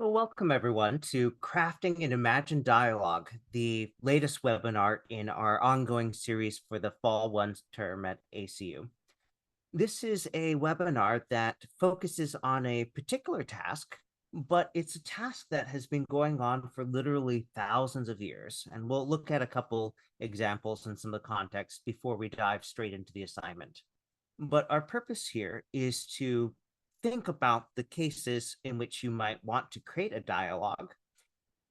Well, welcome everyone to Crafting an Imagined Dialogue, the latest webinar in our ongoing series for the fall one term at ACU. This is a webinar that focuses on a particular task, but it's a task that has been going on for literally thousands of years. And we'll look at a couple examples and some of the context before we dive straight into the assignment. But our purpose here is to think about the cases in which you might want to create a dialogue,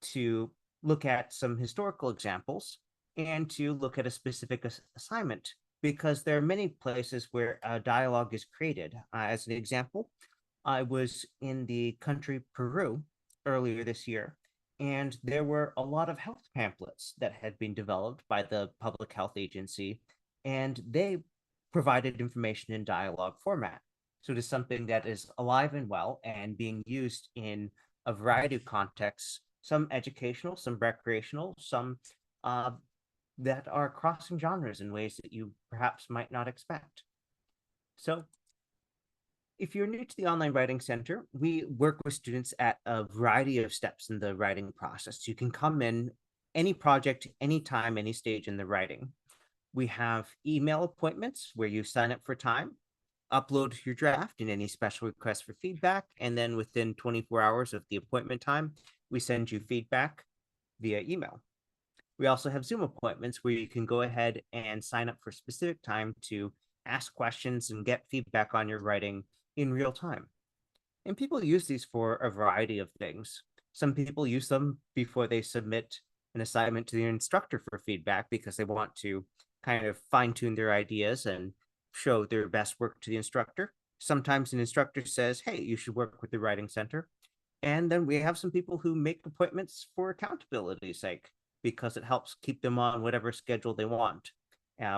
to look at some historical examples, and to look at a specific assignment, because there are many places where a dialogue is created. As an example, I was in the country Peru earlier this year, and there were a lot of health pamphlets that had been developed by the Public Health Agency, and they provided information in dialogue format. So it is something that is alive and well and being used in a variety of contexts, some educational, some recreational, some uh, that are crossing genres in ways that you perhaps might not expect. So if you're new to the Online Writing Center, we work with students at a variety of steps in the writing process. You can come in any project, anytime, any stage in the writing. We have email appointments where you sign up for time, upload your draft and any special requests for feedback, and then within 24 hours of the appointment time, we send you feedback via email. We also have Zoom appointments where you can go ahead and sign up for specific time to ask questions and get feedback on your writing in real time. And people use these for a variety of things. Some people use them before they submit an assignment to the instructor for feedback because they want to kind of fine tune their ideas and show their best work to the instructor. Sometimes an instructor says, hey, you should work with the writing center. And then we have some people who make appointments for accountability's sake because it helps keep them on whatever schedule they want.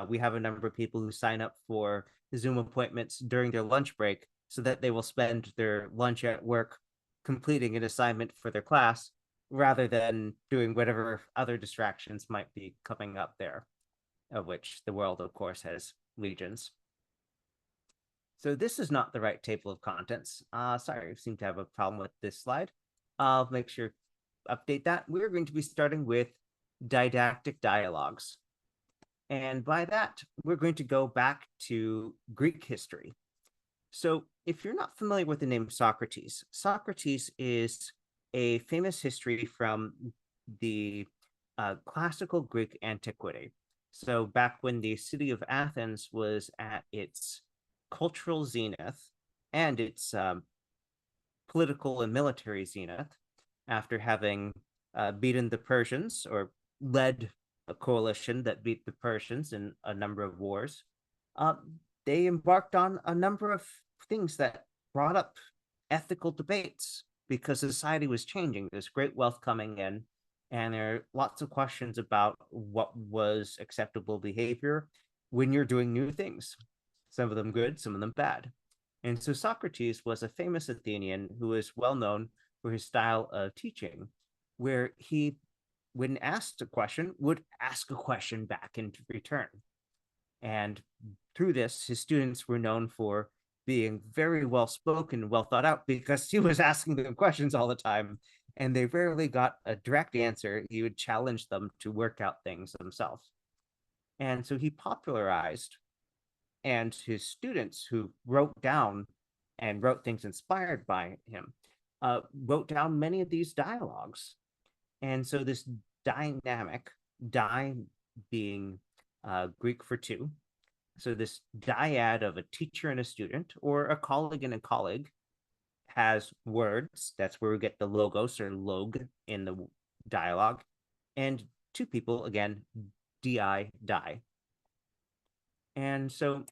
We have a number of people who sign up for Zoom appointments during their lunch break so that they will spend their lunch at work completing an assignment for their class rather than doing whatever other distractions might be coming up there, of which the world, of course, has legions. So this is not the right table of contents. Sorry, I seem to have a problem with this slide. I'll make sure update that. We're going to be starting with didactic dialogues. And by that, we're going to go back to Greek history. So if you're not familiar with the name Socrates, Socrates is a famous history from the classical Greek antiquity. So back when the city of Athens was at its cultural zenith and its political and military zenith, after having beaten the Persians or led a coalition that beat the Persians in a number of wars, uh, they embarked on a number of things that brought up ethical debates because society was changing. There's great wealth coming in, and there are lots of questions about what was acceptable behavior when you're doing new things, some of them good, some of them bad. And so Socrates was a famous Athenian who was well known for his style of teaching, where he, when asked a question, would ask a question back in return. And through this, his students were known for being very well spoken, well thought out, because he was asking them questions all the time, and they rarely got a direct answer. He would challenge them to work out things themselves. And so he popularized, and his students who wrote down and wrote things inspired by him wrote down many of these dialogues. And so this dynamic, di being Greek for two, so this dyad of a teacher and a student, or a colleague and a colleague, has words. That's where we get the logos or log in the dialogue. And two people, again, di, die. And so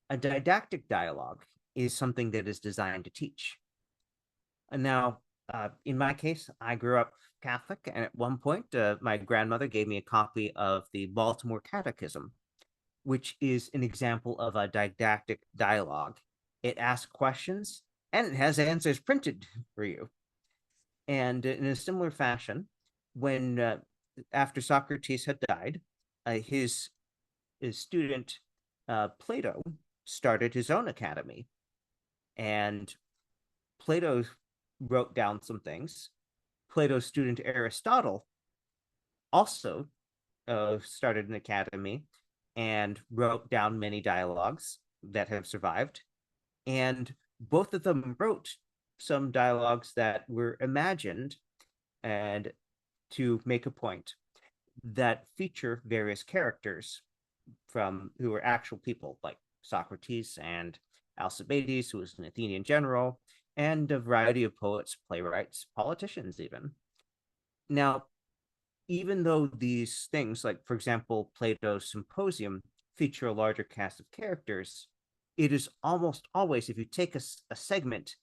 a didactic dialogue is something that is designed to teach. And now, in my case, I grew up Catholic, and at one point, my grandmother gave me a copy of the Baltimore Catechism, which is an example of a didactic dialogue. It asks questions and it has answers printed for you. And in a similar fashion, when after Socrates had died, his student Plato started his own academy, and Plato wrote down some things. Plato's student Aristotle also started an academy and wrote down many dialogues that have survived. And both of them wrote some dialogues that were imagined and to make a point that feature various characters from who were actual people, like Socrates and Alcibiades, who was an Athenian general, and a variety of poets, playwrights, politicians, even. Now, even though these things, like for example, Plato's Symposium, feature a larger cast of characters, it is almost always, if you take a segment,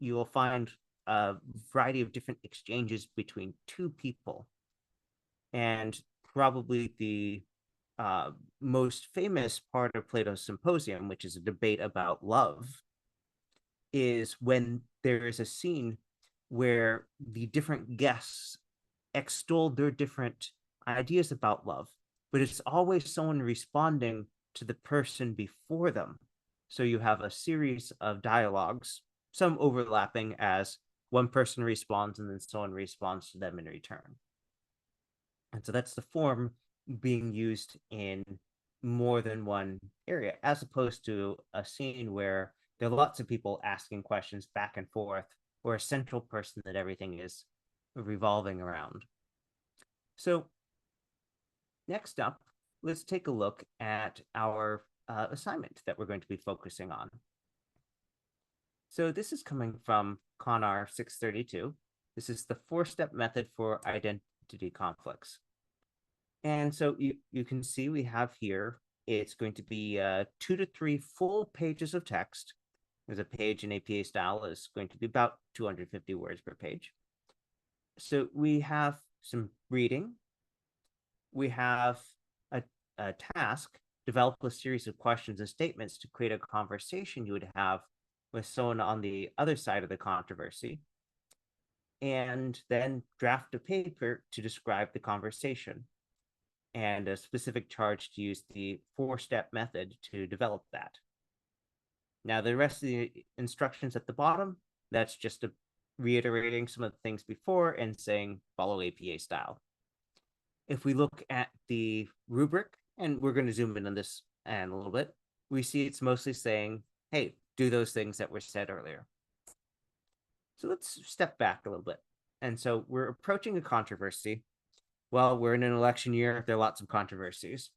you will find a variety of different exchanges between two people. And probably the uh, most famous part of Plato's Symposium, which is a debate about love, is when there is a scene where the different guests extol their different ideas about love, but it's always someone responding to the person before them. So you have a series of dialogues, some overlapping as one person responds and then someone responds to them in return. And so that's the form being used in more than one area, as opposed to a scene where there are lots of people asking questions back and forth, or a central person that everything is revolving around. So next up, let's take a look at our assignment that we're going to be focusing on. So this is coming from CONR 632. This is the four-step method for identity conflicts. And so you can see we have here, it's going to be 2 to 3 full pages of text. There's a page in APA style is going to be about 250 words per page. So we have some reading. We have a task, develop a series of questions and statements to create a conversation you would have with someone on the other side of the controversy, and then draft a paper to describe the conversation and a specific charge to use the four-step method to develop that. Now, the rest of the instructions at the bottom, that's just reiterating some of the things before and saying follow APA style. If we look at the rubric, and we're going to zoom in on this and a little bit, we see it's mostly saying, hey, do those things that were said earlier. So let's step back a little bit. And so we're approaching a controversy. Well, we're in an election year. There are lots of controversies.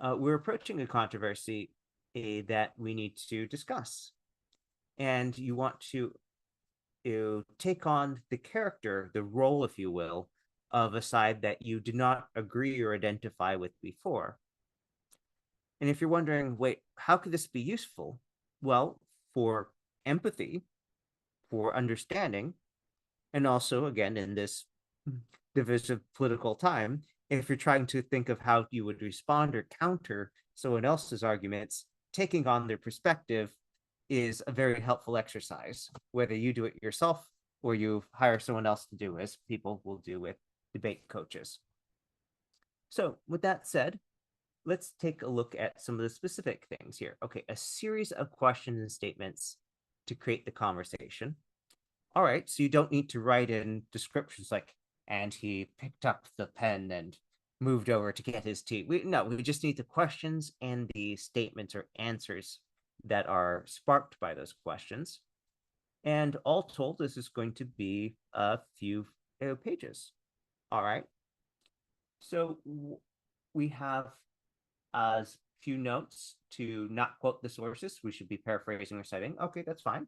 We're approaching a controversy that we need to discuss. And you want to take on the character, the role, if you will, of a side that you did not agree or identify with before. And if you're wondering, wait, how could this be useful? Well, for empathy, for understanding, and also, again, in this divisive political time, if you're trying to think of how you would respond or counter someone else's arguments, taking on their perspective is a very helpful exercise, whether you do it yourself or you hire someone else to do, as people will do with debate coaches. So with that said, let's take a look at some of the specific things here. Okay, a series of questions and statements to create the conversation. All right, so you don't need to write in descriptions like, and he picked up the pen and moved over to get his tea. We just need the questions and the statements or answers that are sparked by those questions. And all told, this is going to be a few pages. All right. So we have a few notes to not quote the sources. We should be paraphrasing or citing. Okay, that's fine.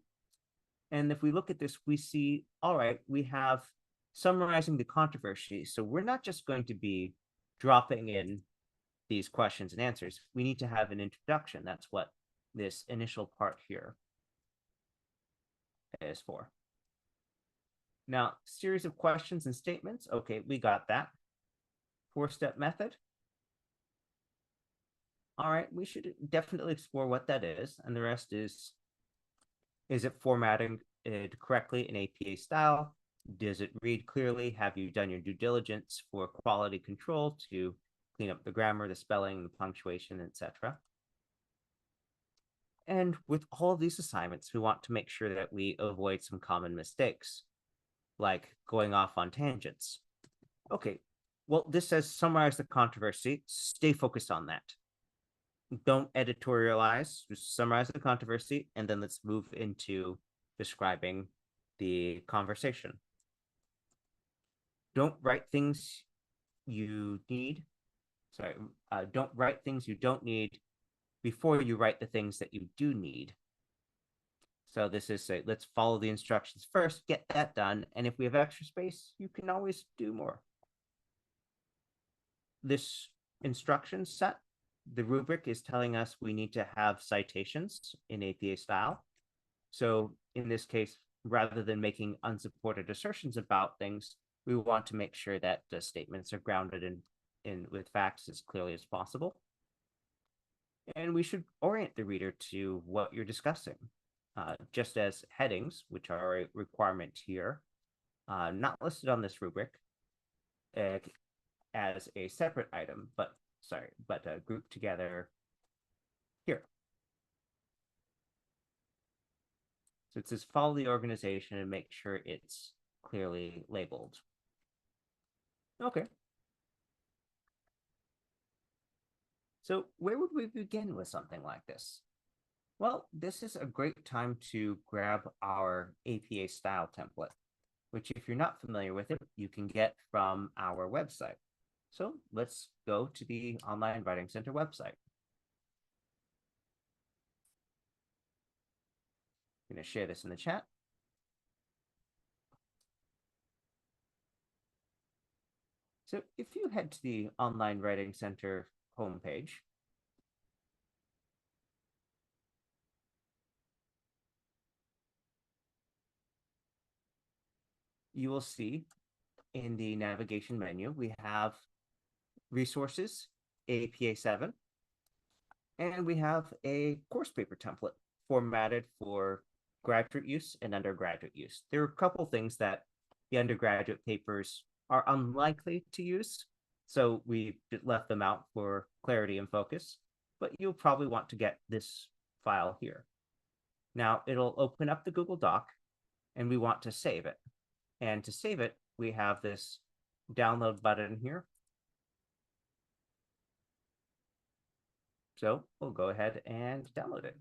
And if we look at this, we see, all right, we have summarizing the controversy. So we're not just going to be dropping in these questions and answers. We need to have an introduction. That's what this initial part here is for. Now, series of questions and statements. Okay, we got that. Four-step method. All right, we should definitely explore what that is. And the rest is it formatting it correctly in APA style? Does it read clearly? Have you done your due diligence for quality control to clean up the grammar, the spelling, the punctuation, etc.? And with all of these assignments, we want to make sure that we avoid some common mistakes, like going off on tangents. Okay, well, this says summarize the controversy. Stay focused on that. Don't editorialize, just summarize the controversy, and then let's move into describing the conversation. Don't write things you need. Sorry, don't write things you don't need before you write the things that you do need. So this is let's follow the instructions first, get that done, and if we have extra space, you can always do more. This instruction set, the rubric is telling us we need to have citations in APA style. So in this case, rather than making unsupported assertions about things, we want to make sure that the statements are grounded in with facts as clearly as possible. And we should orient the reader to what you're discussing, just as headings, which are a requirement here, not listed on this rubric as a separate item, but grouped together here. So it says follow the organization and make sure it's clearly labeled. Okay. So where would we begin with something like this? Well, this is a great time to grab our APA style template, which if you're not familiar with it, you can get from our website. So let's go to the Online Writing Center website. I'm going to share this in the chat. So if you head to the Online Writing Center homepage, you will see in the navigation menu, we have resources, APA 7, and we have a course paper template formatted for graduate use and undergraduate use. There are a couple things that the undergraduate papers are unlikely to use, so we left them out for clarity and focus, but you'll probably want to get this file here. Now it'll open up the Google Doc and we want to save it. And to save it, we have this download button here. So we'll go ahead and download it.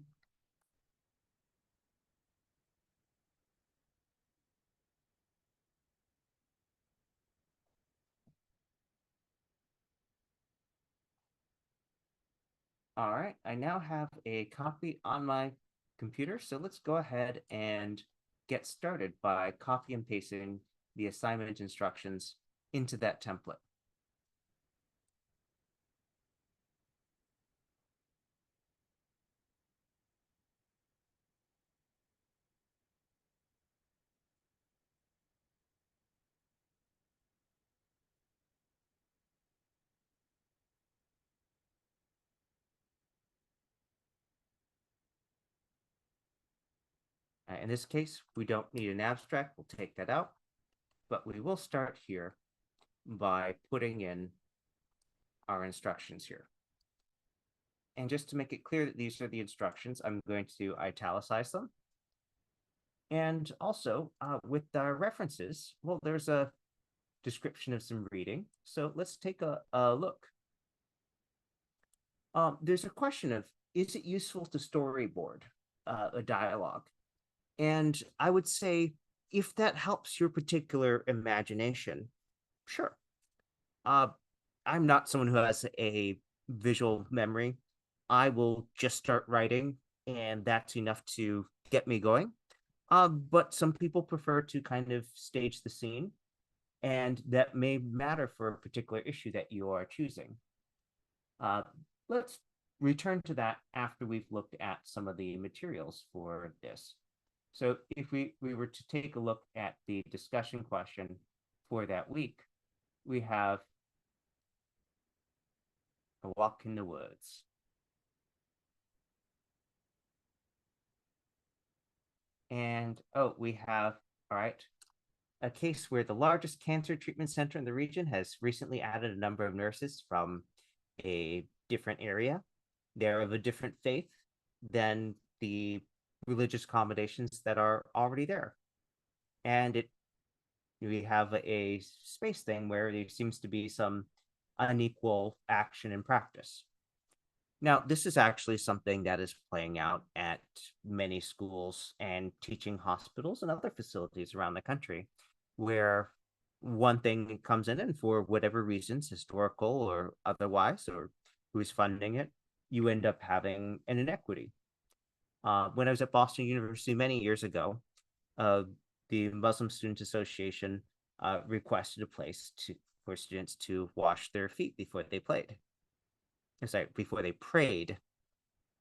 All right, I now have a copy on my computer. So let's go ahead and get started by copy and pasting the assignment instructions into that template. In this case, we don't need an abstract. We'll take that out, but we will start here by putting in our instructions here. And just to make it clear that these are the instructions, I'm going to italicize them. And also with our references, well, there's a description of some reading. So let's take a look. There's a question of, is it useful to storyboard a dialogue? And I would say, if that helps your particular imagination, sure. I'm not someone who has a visual memory. I will just start writing, and that's enough to get me going. But some people prefer to kind of stage the scene, and that may matter for a particular issue that you are choosing. Let's return to that after we've looked at some of the materials for this. So if we were to take a look at the discussion question for that week, we have a walk in the woods. And we have, all right, a case where the largest cancer treatment center in the region has recently added a number of nurses from a different area. They're of a different faith than the religious accommodations that are already there. And it we have a space thing where there seems to be some unequal action in practice. Now, this is actually something that is playing out at many schools and teaching hospitals and other facilities around the country, where one thing comes in, and for whatever reasons, historical or otherwise, or who's funding it, you end up having an inequity. When I was at Boston University many years ago, uh, the Muslim Students Association requested a place for students to wash their feet before they played. Sorry, before they prayed.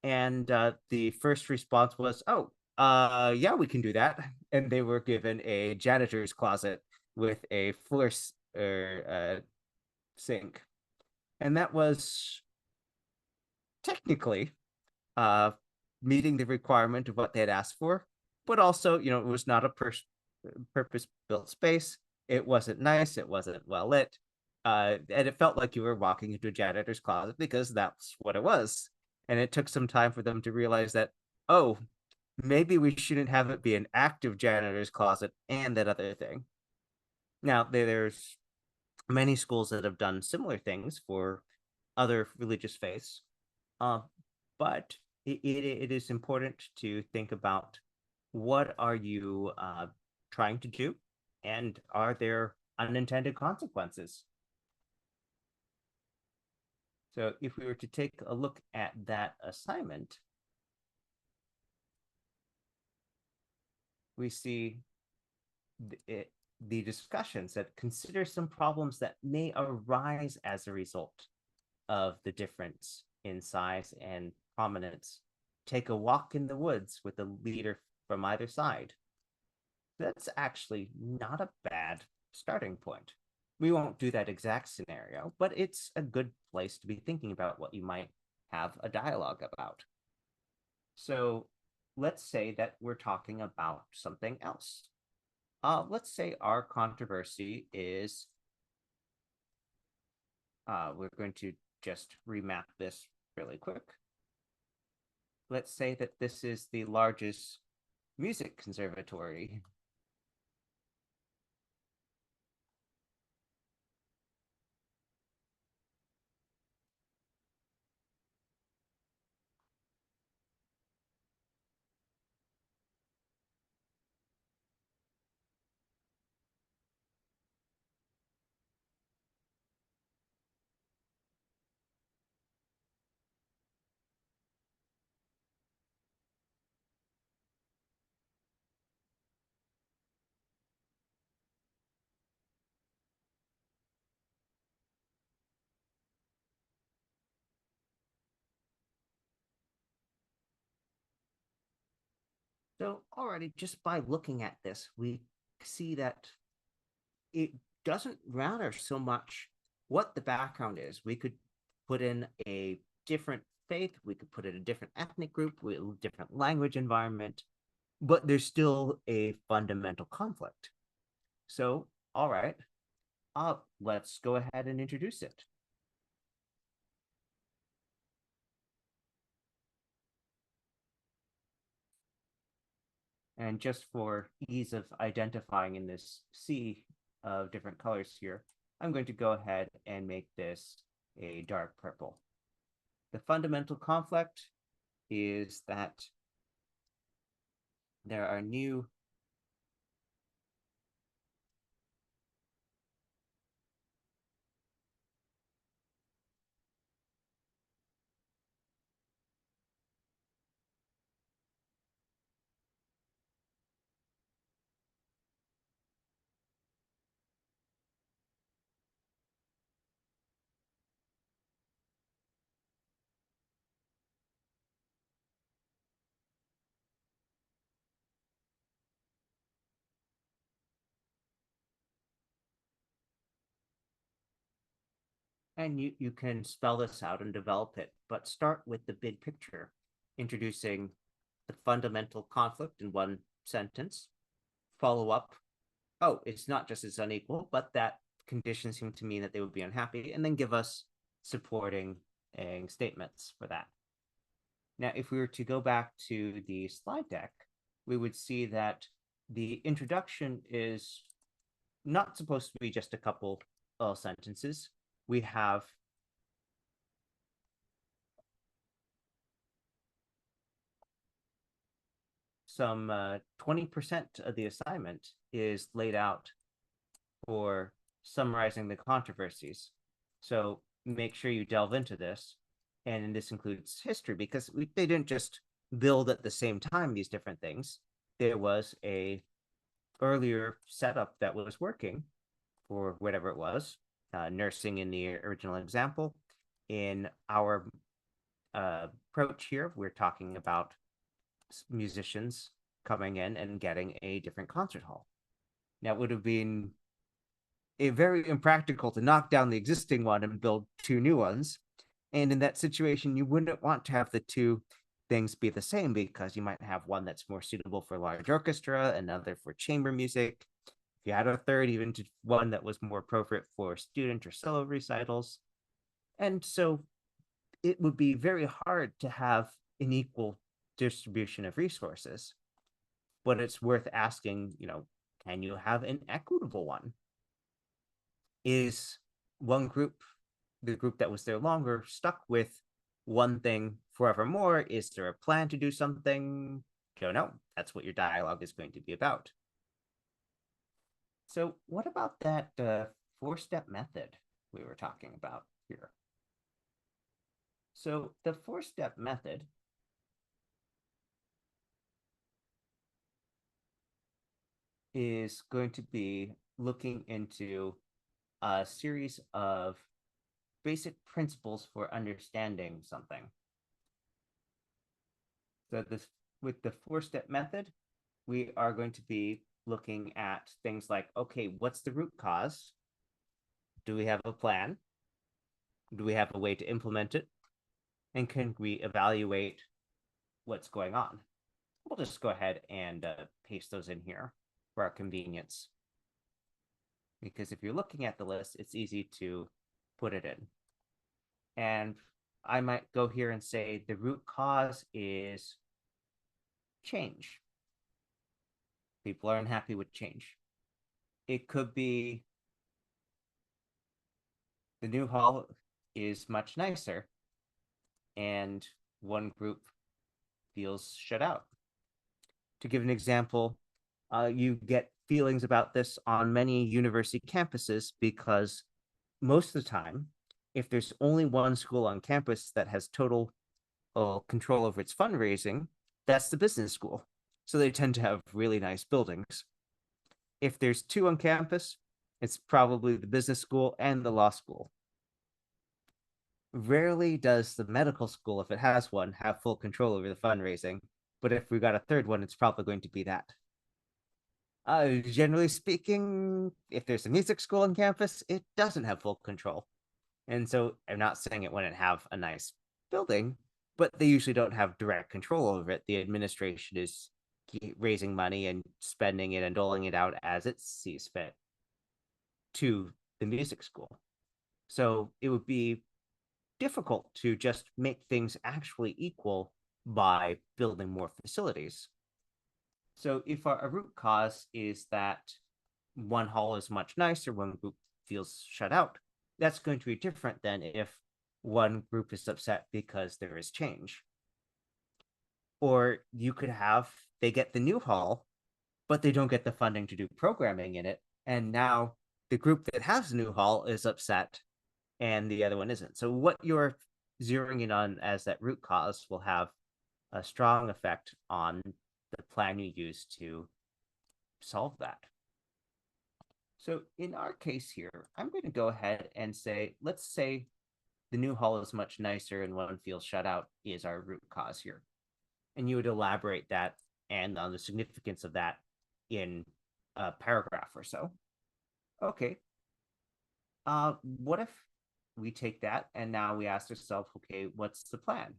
And the first response was, "Oh, yeah, we can do that." And they were given a janitor's closet with a floor sink, and that was technically uh, meeting the requirement of what they had asked for, but also, it was not a purpose-built space. It wasn't nice. It wasn't well lit. And it felt like you were walking into a janitor's closet because that's what it was. And it took some time for them to realize that, oh, maybe we shouldn't have it be an active janitor's closet and that other thing. Now, there's many schools that have done similar things for other religious faiths, uh, but it is important to think about what are you trying to do, and are there unintended consequences? So if we were to take a look at that assignment, we see the discussions that consider some problems that may arise as a result of the difference in size and prominence. Take a walk in the woods with a leader from either side. That's actually not a bad starting point. We won't do that exact scenario, but it's a good place to be thinking about what you might have a dialogue about. So let's say that we're talking about something else. Let's say our controversy is, we're going to just remap this really quick. Let's say that this is the largest music conservatory. So already just by looking at this, we see that it doesn't matter so much what the background is. We could put in a different faith, we could put in a different ethnic group with a different language environment, but there's still a fundamental conflict. So, all right, let's go ahead and introduce it. And just for ease of identifying in this sea of different colors here, I'm going to go ahead and make this a dark purple. The fundamental conflict is that there are new and you can spell this out and develop it, but start with the big picture, introducing the fundamental conflict in one sentence, follow up, oh, it's not just it's unequal, but that conditions seem to mean that they would be unhappy, and then give us supporting statements for that. Now, if we were to go back to the slide deck, we would see that the introduction is not supposed to be just a couple of sentences. We have some 20% of the assignment is laid out for summarizing the controversies. So make sure you delve into this. And this includes history because they didn't just build at the same time these different things. There was a earlier setup that was working for whatever it was, nursing in the original example. In our approach here, we're talking about musicians coming in and getting a different concert hall. Now, it would have been very impractical to knock down the existing one and build two new ones. And in that situation, you wouldn't want to have the two things be the same because you might have one that's more suitable for large orchestra, another for chamber music. If you had a third, even to one that was more appropriate for student or solo recitals. And so it would be very hard to have an equal distribution of resources. But it's worth asking, can you have an equitable one? Is one group, the group that was there longer, stuck with one thing forevermore? Is there a plan to do something? Don't know. That's what your dialogue is going to be about. So, what about that four-step method we were talking about here? So, the four-step method is going to be looking into a series of basic principles for understanding something. So this with the four-step method, we are going to be looking at things like, okay, what's the root cause? Do we have a plan? Do we have a way to implement it? And can we evaluate what's going on? We'll just go ahead and paste those in here for our convenience. Because if you're looking at the list, it's easy to put it in. And I might go here and say the root cause is change. People are unhappy with change. It could be the new hall is much nicer and one group feels shut out. To give an example, you get feelings about this on many university campuses because most of the time, if there's only one school on campus that has total control over its fundraising, that's the business school. So they tend to have really nice buildings. If there's two on campus, it's probably the business school and the law school. Rarely does the medical school, if it has one, have full control over the fundraising. But if we got a third one, it's probably going to be that. Generally speaking, if there's a music school on campus, it doesn't have full control. And so I'm not saying it wouldn't have a nice building, but they usually don't have direct control over it. The administration is raising money and spending it and doling it out as it sees fit to the music school. So it would be difficult to just make things actually equal by building more facilities. So if our root cause is that one hall is much nicer, one group feels shut out, that's going to be different than if one group is upset because there is change. Or you could have they get the new hall, but they don't get the funding to do programming in it. And now the group that has the new hall is upset and the other one isn't. So what you're zeroing in on as that root cause will have a strong effect on the plan you use to solve that. So in our case here, I'm going to go ahead and say, let's say the new hall is much nicer and one feels shut out is our root cause here. And you would elaborate that and on the significance of that in a paragraph or so. Okay. What if we take that and now we ask ourselves, okay, what's the plan?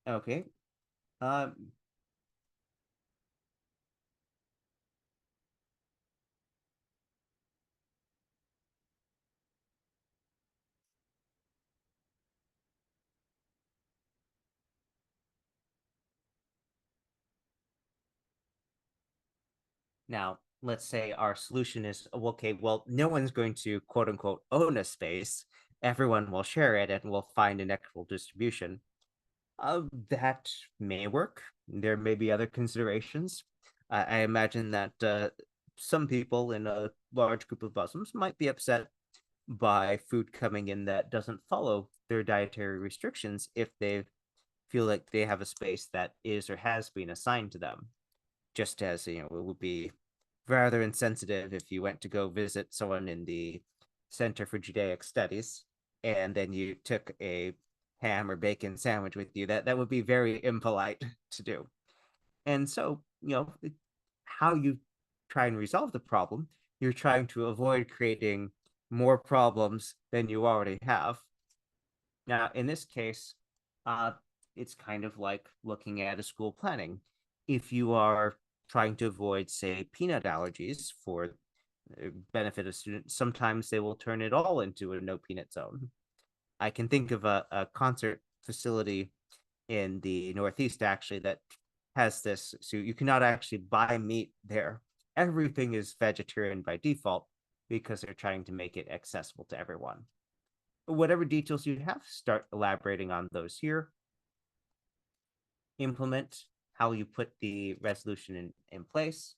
Okay. Um, Now, let's say our solution is okay, well, no one's going to quote unquote own a space. Everyone will share it and we'll find an equitable distribution. That may work. There may be other considerations. I imagine that some people in a large group of Muslims might be upset by food coming in that doesn't follow their dietary restrictions if they feel like they have a space that is or has been assigned to them. Just as, it would be rather insensitive if you went to go visit someone in the Center for Judaic Studies and then you took a ham or bacon sandwich with you. That would be very impolite to do. And so, how you try and resolve the problem, you're trying to avoid creating more problems than you already have. Now, in this case, uh, it's kind of like looking at a school planning. If you are trying to avoid, say, peanut allergies for benefit of students, sometimes they will turn it all into a no peanut zone. I can think of a concert facility in the Northeast actually that has this. So you cannot actually buy meat there. Everything is vegetarian by default because they're trying to make it accessible to everyone. Whatever details you have, start elaborating on those here. Implement how you put the resolution in place.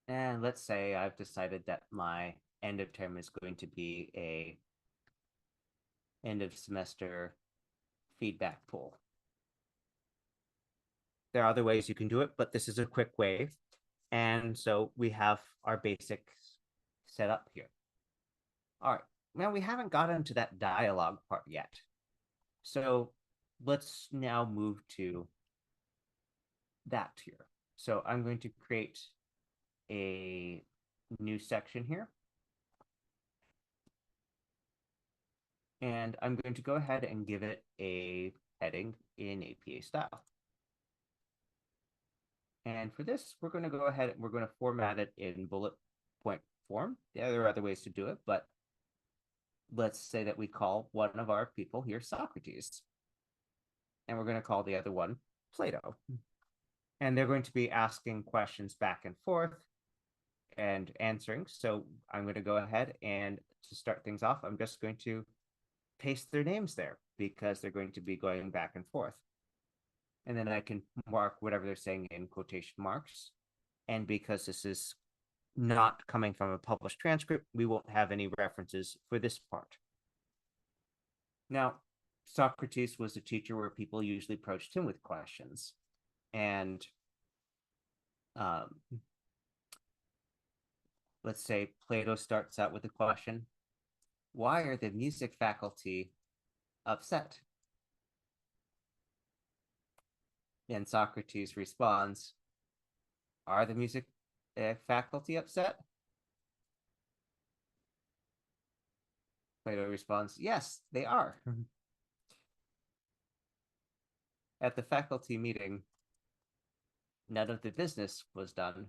And let's say I've decided that my end of term is going to be a end of semester feedback pool. There are other ways you can do it, but this is a quick way. And so we have our basics set up here. All right. Now we haven't gotten to that dialogue part yet. So let's now move to that here. So I'm going to create a new section here. And I'm going to go ahead and give it a heading in APA style. And for this, we're going to go ahead and we're going to format it in bullet point form. Yeah, there are other ways to do it, but let's say that we call one of our people here Socrates. And we're going to call the other one Plato. And they're going to be asking questions back and forth and answering. So I'm going to go ahead and to start things off, I'm just going to paste their names there because they're going to be going back and forth. And then I can mark whatever they're saying in quotation marks. And because this is not coming from a published transcript, we won't have any references for this part. Now, Socrates was a teacher where people usually approached him with questions. And um, let's say Plato starts out with a question: why are the music faculty upset? And Socrates responds, are the music faculty upset? Plato responds, yes, they are. At the faculty meeting, none of the business was done.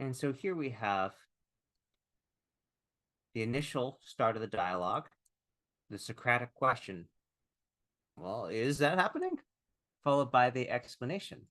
And so here we have the initial start of the dialogue, the Socratic question. Well, is that happening? Followed by the explanation.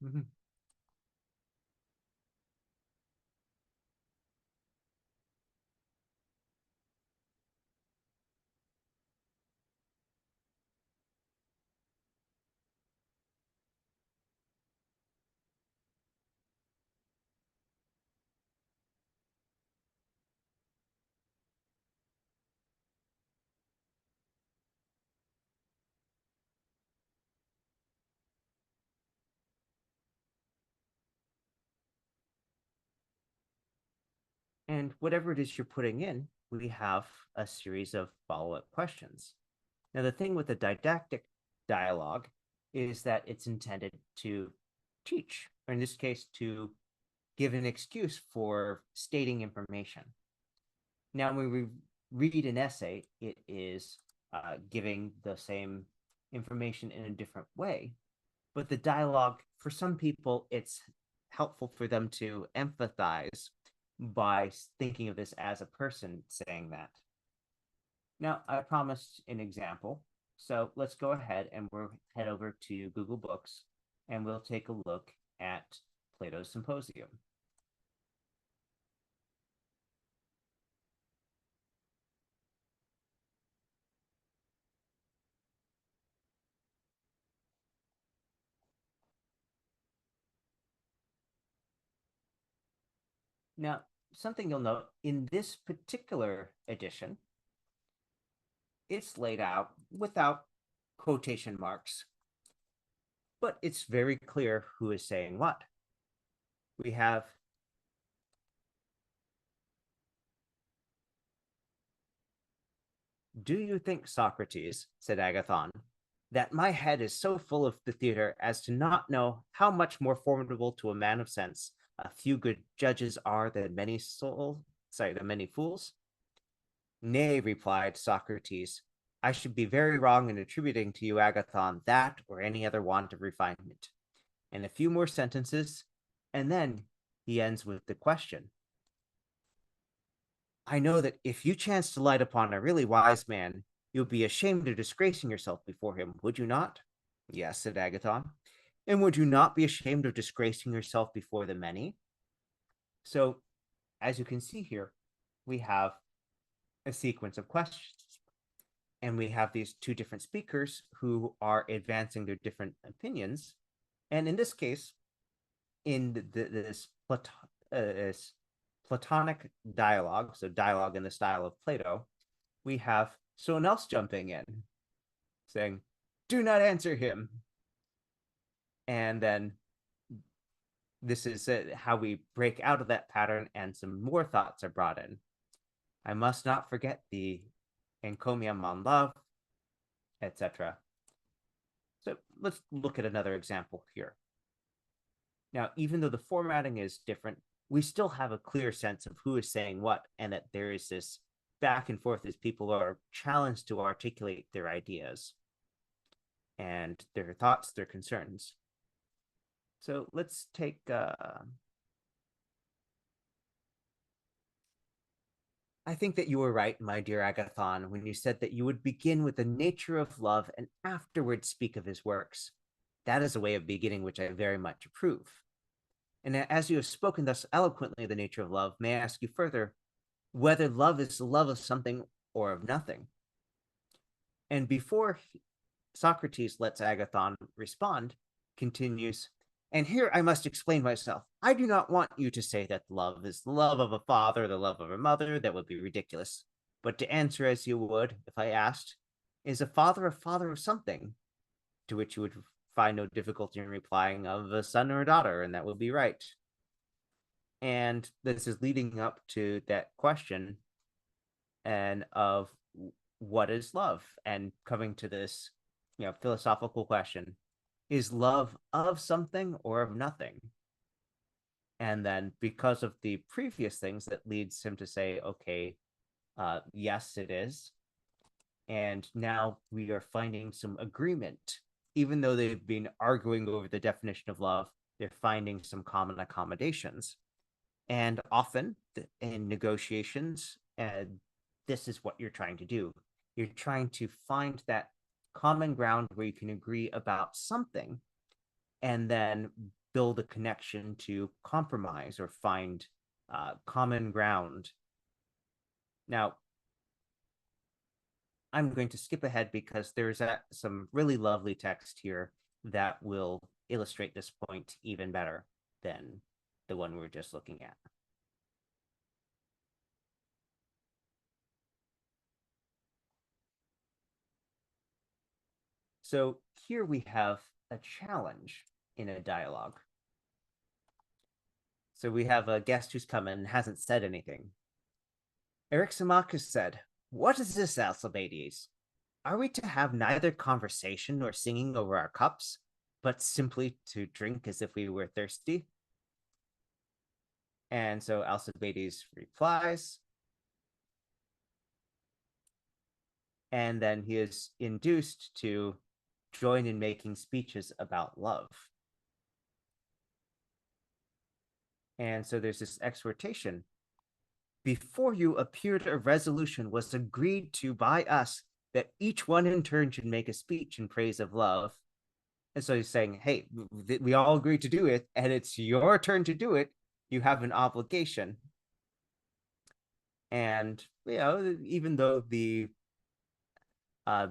And whatever it is you're putting in, we have a series of follow-up questions. Now, the thing with the didactic dialogue is that it's intended to teach, or in this case, to give an excuse for stating information. Now, when we read an essay, it is giving the same information in a different way. But the dialogue, for some people, it's helpful for them to empathize by thinking of this as a person saying that. Now, I promised an example. So let's go ahead and we'll head over to Google Books and we'll take a look at Plato's Symposium. Now, something you'll note in this particular edition, it's laid out without quotation marks, but it's very clear who is saying what. We have "Do you think, Socrates," said Agathon, "that my head is so full of the theater as to not know how much more formidable to a man of sense a few good judges are than many fools?" "Nay," replied Socrates, "I should be very wrong in attributing to you, Agathon, that or any other want of refinement." And a few more sentences, and then he ends with the question: "I know that if you chance to light upon a really wise man, you'll be ashamed of disgracing yourself before him, would you not?" "Yes," said Agathon. "And would you not be ashamed of disgracing yourself before the many?" So, as you can see here, we have a sequence of questions. And we have these two different speakers who are advancing their different opinions. And in this case, in this Platonic dialogue, so dialogue in the style of Plato, we have someone else jumping in saying, "Do not answer him." And then this is how we break out of that pattern, and some more thoughts are brought in. "I must not forget the encomium on love," etc. So let's look at another example here. Now, even though the formatting is different, we still have a clear sense of who is saying what, and that there is this back and forth as people are challenged to articulate their ideas and their thoughts, their concerns. So let's take I think that you were right, my dear Agathon, when you said that you would begin with the nature of love and afterwards speak of his works. That is a way of beginning which I very much approve. And as you have spoken thus eloquently of the nature of love, may I ask you further whether love is the love of something or of nothing? And before Socrates lets Agathon respond, continues, "And here I must explain myself. I do not want you to say that love is the love of a father, the love of a mother. That would be ridiculous. But to answer as you would if I asked, is a father of something? To which you would find no difficulty in replying of a son or a daughter, and that would be right." And this is leading up to that question and of what is love, and coming to this, philosophical question: is love of something or of nothing? And then because of the previous things, that leads him to say, okay, yes, it is. And now we are finding some agreement. Even though they've been arguing over the definition of love, they're finding some common accommodations. And often in negotiations, this is what you're trying to do. You're trying to find that common ground where you can agree about something and then build a connection to compromise or find common ground. Now, I'm going to skip ahead because there's some really lovely text here that will illustrate this point even better than the one we're just looking at. So here we have a challenge in a dialogue. So we have a guest who's come in and hasn't said anything. Eryximachus said, "What is this, Alcibiades? Are we to have neither conversation nor singing over our cups, but simply to drink as if we were thirsty?" And so Alcibiades replies, and then he is induced to join in making speeches about love. And so there's this exhortation. Before you appeared, a resolution was agreed to by us that each one in turn should make a speech in praise of love. And so he's saying, hey, we all agreed to do it, and it's your turn to do it. You have an obligation. And, even though the uh,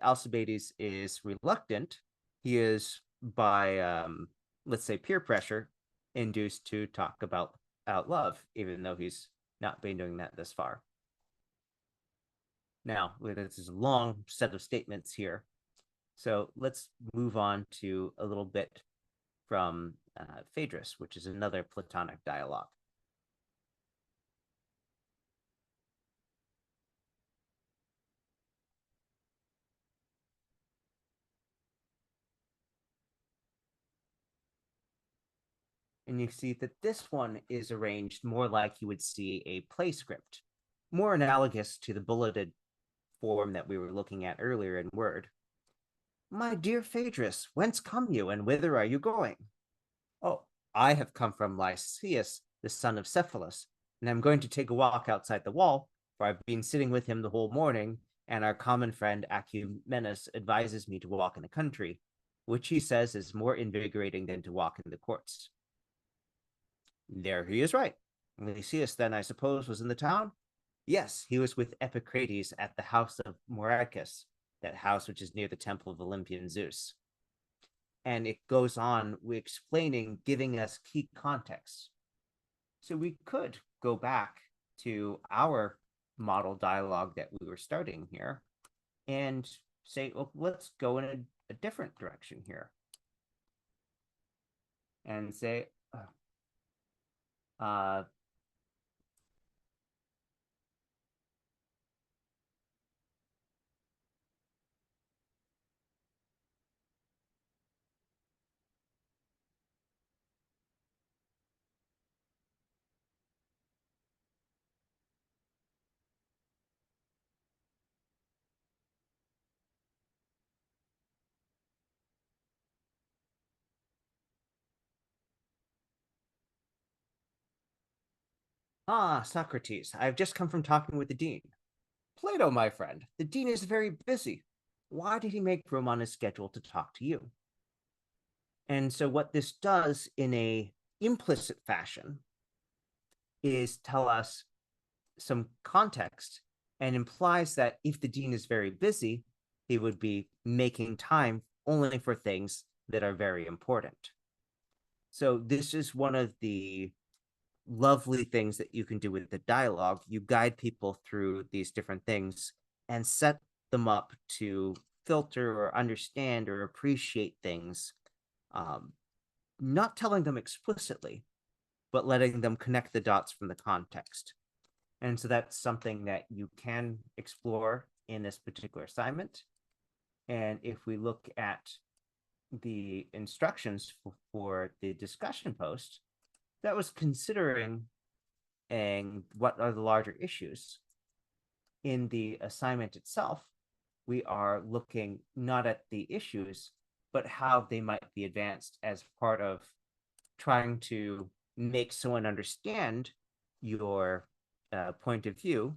Alcibiades is reluctant, he is by, let's say, peer pressure, induced to talk about out love, even though he's not been doing that thus far. Now, this is a long set of statements here. So let's move on to a little bit from Phaedrus, which is another Platonic dialogue. And you see that this one is arranged more like you would see a play script, more analogous to the bulleted form that we were looking at earlier in Word. My dear Phaedrus, whence come you, and whither are you going? Oh, I have come from Lysias, the son of Cephalus, and I'm going to take a walk outside the wall, for I've been sitting with him the whole morning, and our common friend Acumenus advises me to walk in the country, which he says is more invigorating than to walk in the courts. There he is right. Lysias, then, I suppose, was in the town? Yes, he was with Epicrates at the house of Moracus, that house which is near the temple of Olympian Zeus. And it goes on explaining, giving us key context. So we could go back to our model dialogue that we were starting here and say, well, let's go in a different direction here and say, Socrates, I've just come from talking with the dean. Plato, my friend, the dean is very busy. Why did he make room on his schedule to talk to you? And so what this does in a implicit fashion is tell us some context and implies that if the dean is very busy, he would be making time only for things that are very important. So this is one of the lovely things that you can do with the dialogue. You guide people through these different things and set them up to filter or understand or appreciate things, not telling them explicitly, but letting them connect the dots from the context. And so that's something that you can explore in this particular assignment. And if we look at the instructions for the discussion post, that was considering and what are the larger issues. In the assignment itself, we are looking not at the issues, but how they might be advanced as part of trying to make someone understand your point of view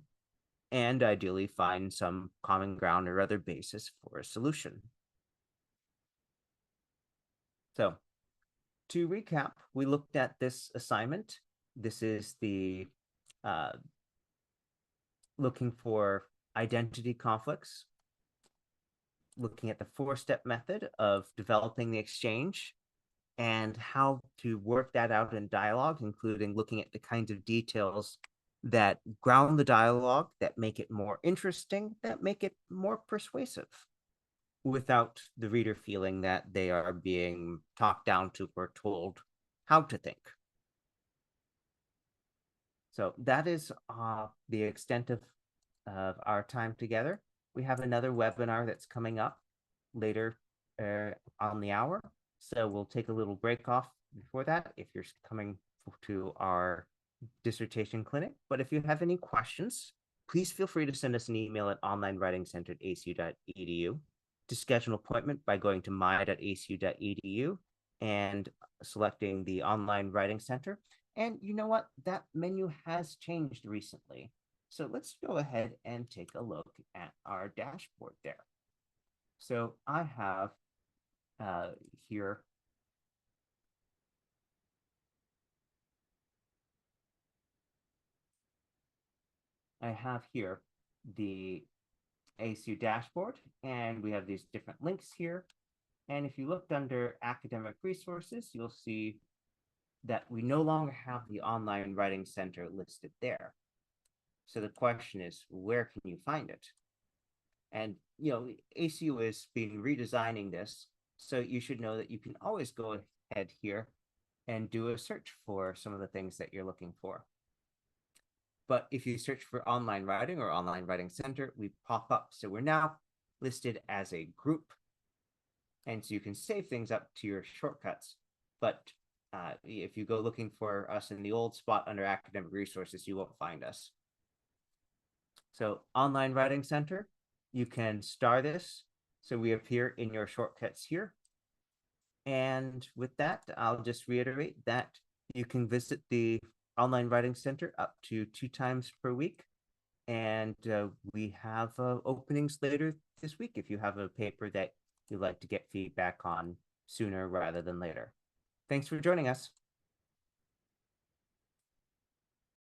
and ideally find some common ground or other basis for a solution. So to recap, we looked at this assignment. This is the looking for identity conflicts, looking at the four-step method of developing the exchange and how to work that out in dialogue, including looking at the kinds of details that ground the dialogue, that make it more interesting, that make it more persuasive, without the reader feeling that they are being talked down to or told how to think. So that is the extent of our time together. We have another webinar that's coming up later on the hour. So we'll take a little break off before that if you're coming to our dissertation clinic. But if you have any questions, please feel free to send us an email at onlinewritingcenter@acu.edu, to schedule an appointment by going to my.acu.edu and selecting the online writing center. And you know what? That menu has changed recently. So let's go ahead and take a look at our dashboard there. So I have here the ACU dashboard, and we have these different links here. And if you looked under academic resources, you'll see that we no longer have the online writing center listed there. So the question is, where can you find it? And ACU has been redesigning this, so you should know that you can always go ahead here and do a search for some of the things that you're looking for. But if you search for online writing or online writing center, we pop up. So we're now listed as a group. And so you can save things up to your shortcuts. But if you go looking for us in the old spot under academic resources, you won't find us. So online writing center, you can star this. So we appear in your shortcuts here. And with that, I'll just reiterate that you can visit the online writing center up to 2 times per week. And we have openings later this week if you have a paper that you'd like to get feedback on sooner rather than later. Thanks for joining us.